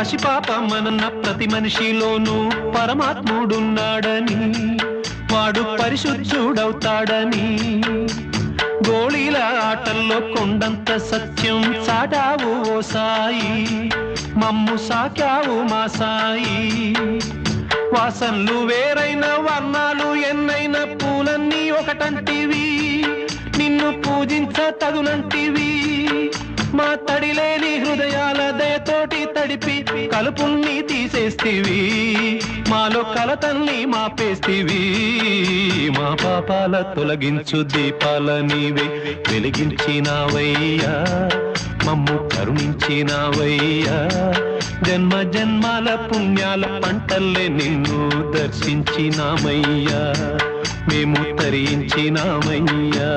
పసిపాపమనన్న ప్రతి మనిషిలోనూ పరమాత్ముడున్నాడని, వాడు పరిశుద్ధుడవుతాడని, గోళీల ఆటల్లో కొండంత సత్యం చాటావు ఓ సాయి, మమ్ము సాకావు మా సాయి. వాసనలు వేరైన వర్ణాలు ఎన్నైన పూలన్నీ ఒకటంటివి, నిన్ను పూజించ తగునంటివి. మా తడిలేని హృదయాల దయతోటి తడిపి కలుపుల్ని తీసేస్తివి, మాలో కలతల్ని మాపేస్తివి. మా పాపాల తొలగించు దీపాల నీవే వెలిగించినావయ్యా, మమ్ము కరుణించినావయ్యా. జన్మ జన్మాల పుణ్యాల పంటల్లే నిన్ను దర్శించినామయ్యా, మేము తరించినామయ్యా.